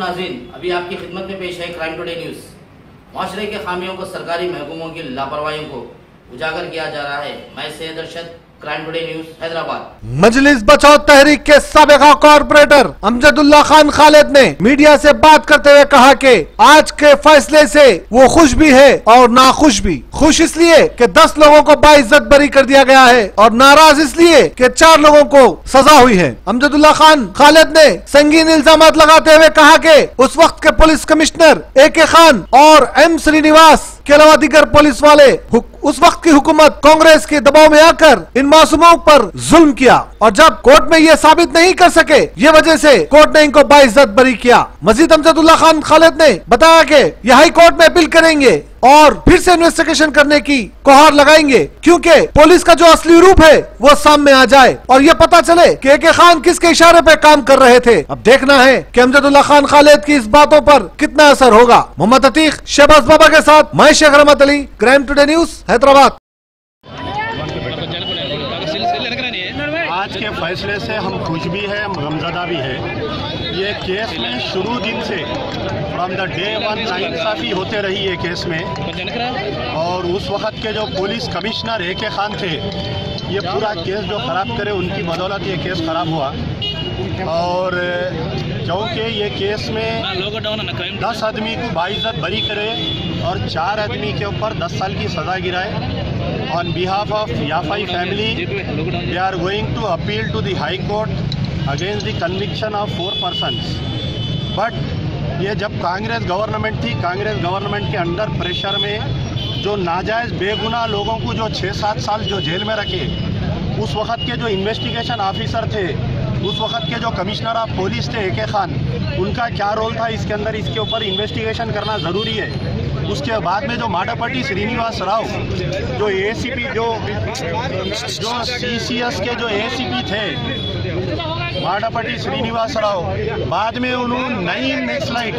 नाज़रीन, अभी आपकी खिदमत में पेश है क्राइम टुडे न्यूज। माशरे के खामियों को, सरकारी महकूमों की लापरवाहियों को उजागर किया जा रहा है। मैं Syed Arshad, crime today news, Hyderabad. Majlis Bachao Tehreek के साबिका कॉर्पोरेटर अमजदुल्ला खान खालिद ने मीडिया से बात करते हुए कहा कि आज के फैसले से वो खुश भी है और नाखुश भी। खुश इसलिए कि 10 लोगों को बाइज्जत बरी कर दिया गया है और नाराज इसलिए कि 4 लोगों को सजा हुई है। अमजदुल्ला खान खालिद ने संगीन इल्जाम लगाते हुए कहा कि उस वक्त के पुलिस कमिश्नर AK खान और M श्रीनिवास के अलावा दीगर पुलिस वाले उस वक्त की हुकूमत कांग्रेस के दबाव में आकर इन मासूमों पर जुल्म किया और जब कोर्ट में ये साबित नहीं कर सके, ये वजह से कोर्ट ने इनको बाइज्जत बरी किया। मजीद अमजदुल्ला खान खालिद ने बताया कि ये हाई कोर्ट में अपील करेंगे और फिर से इन्वेस्टिगेशन करने की गुहार लगाएंगे, क्योंकि पुलिस का जो असली रूप है वो सामने आ जाए और ये पता चले कि AK खान किसके इशारे पे काम कर रहे थे। अब देखना है कि अमजदुल्ला खान खालिद की इस बातों पर कितना असर होगा। मोहम्मद अतीक, शहबाज बाबा के साथ मैं शेख रहमत Ali, crime today news, Hyderabad. आज के फैसले से हम खुश भी हैं, हम गमज़दा भी हैं। ये केस में शुरू दिन से फ्रॉम द डे 1 नाइंसाफ़ी होते रही है केस में, और उस वक़्त के जो पुलिस कमिश्नर AK खान थे, ये पूरा केस जो ख़राब करे उनकी बदौलत ये केस ख़राब हुआ। और क्योंकि ये केस में 10 आदमी को बाइज्जत बरी करे और 4 आदमी के ऊपर 10 साल की सज़ा गिराए। On behalf of Yafai family, they are going to appeal to the High Court against the conviction of 4 persons. But ये जब कांग्रेस गवर्नमेंट थी, कांग्रेस गवर्नमेंट के अंडर प्रेशर में जो नाजायज़ बेगुनाह लोगों को जो 6-7 साल जो जेल में रखे, उस वक़्त के जो इन्वेस्टिगेशन ऑफिसर थे, उस वक़्त के जो कमिश्नर ऑफ पुलिस थे AK खान, उनका क्या रोल था इसके अंदर, इसके ऊपर इन्वेस्टिगेशन करना ज़रूरी है। उसके बाद में जो माडपट्टी श्रीनिवास राव जो ACP जो CCS के जो ACP थे, माडपट्टी श्रीनिवास राव, बाद में उन्होंने नईम नक्सलाइट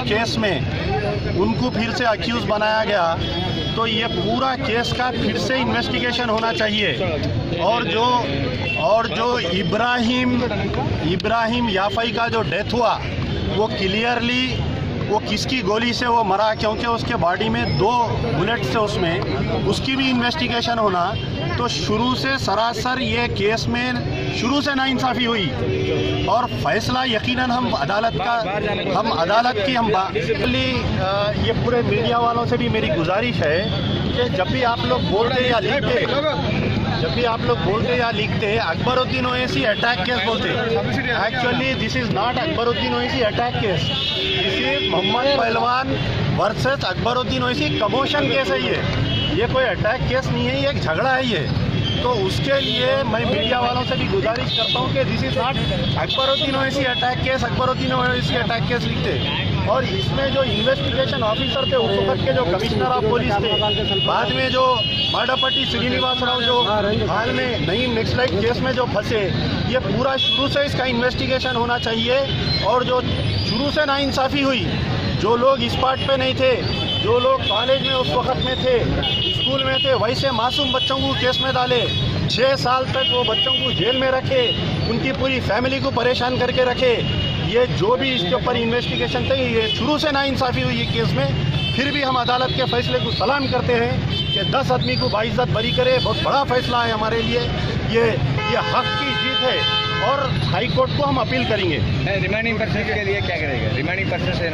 केस में उनको फिर से अक्यूज़ बनाया गया। तो ये पूरा केस का फिर से इन्वेस्टिगेशन होना चाहिए। और जो इब्राहिम याफई का जो डेथ हुआ, वो क्लियरली वो किसकी गोली से वो मरा, क्योंकि उसके बॉडी में 2 बुलेट से उसमें, उसकी भी इन्वेस्टिगेशन होना। तो शुरू से सरासर ये केस में शुरू से नाइंसाफ़ी हुई और फैसला यकीनन हम अदालत की ये पूरे मीडिया वालों से भी मेरी गुजारिश है कि जब भी आप लोग बोलते या लिखते अकबरुद्दीन ओवैसी अटैक केस बोलते, actually this is not Akbaruddin Owaisi attack case, this is Mohammed Pahelwan versus Akbaruddin Owaisi commotion case है। ये कोई अटैक केस नहीं है, ये एक झगड़ा है ये। तो उसके लिए मैं मीडिया वालों से भी गुजारिश करता हूँ कि this is not Akbaruddin Owaisi attack case लिखते। और इसमें जो इन्वेस्टिगेशन ऑफिसर थे उस वक्त के जो कमिश्नर ऑफ पुलिस थे, बाद में जो माडपट्टी श्रीनिवास राव जो हाल में नईम नक्सलाइट केस में जो फंसे, ये पूरा शुरू से इसका इन्वेस्टिगेशन होना चाहिए। और जो शुरू से नाइंसाफ़ी हुई, जो लोग इस पार्ट पे नहीं थे, जो लोग कॉलेज में उस वक्त में थे, स्कूल में थे, वैसे मासूम बच्चों को केस में डाले, 6 साल तक वो बच्चों को जेल में रखे, उनकी पूरी फैमिली को परेशान करके रखे। ये जो भी इसके ऊपर इन्वेस्टिगेशन थे, ये शुरू से नाइंसाफ़ी हुई है केस में। फिर भी हम अदालत के फैसले को सलाम करते हैं कि 10 आदमी को बाइज्जत बरी करे, बहुत बड़ा फैसला है हमारे लिए। ये हक की जीत है और हाई कोर्ट को हम अपील करेंगे। रिमाइंडिंग पर्सन के लिए क्या करेगा? रिमाइंडिंग पर्सन से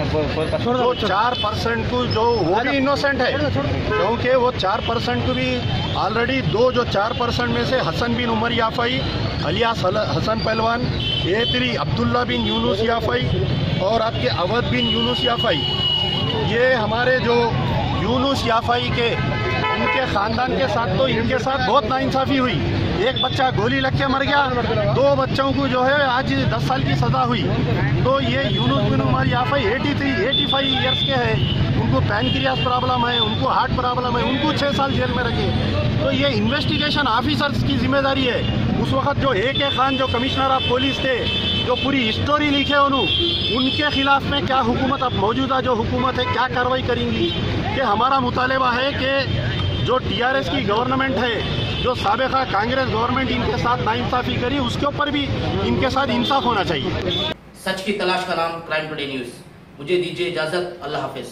4% को जो वो भी इनोसेंट है, क्योंकि वो 4% को भी ऑलरेडी 2 जो 4% में से हसन बिन उमर याफई अलियास हसन पहलवान, A3 अब्दुल्ला बिन यूनुस याफई और आपके अवध बिन यूनुस याफई, ये हमारे जो यूनुस याफई के उनके ख़ानदान के साथ, तो इनके साथ बहुत नाइंसाफ़ी हुई। एक बच्चा गोली लग के मर गया, 2 बच्चों को जो है आज 10 साल की सज़ा हुई। तो ये यूनुस बिन उमर याफई 85 ईयर्स के हैं, उनको पैनक्रियास प्रॉब्लम है, उनको हार्ट प्रॉब्लम है, उनको 6 साल जेल में रखे। तो ये इन्वेस्टिगेशन ऑफिसर्स की जिम्मेदारी है। उस वक्त जो AK खान जो कमिश्नर ऑफ पुलिस थे, जो पूरी हिस्टोरी लिखे उनके खिलाफ में क्या हुकूमत, अब मौजूदा जो हुकूमत है क्या कार्रवाई करेंगी। कि हमारा मुतालबा है कि जो टीआरएस की गवर्नमेंट है, जो साबिका कांग्रेस गवर्नमेंट इनके साथ नाइंसाफी करी, उसके ऊपर भी इनके साथ इंसाफ होना चाहिए। सच की तलाश का नाम क्राइम टुडे न्यूज। मुझे दीजिए इजाजत। अल्लाह हाफिज।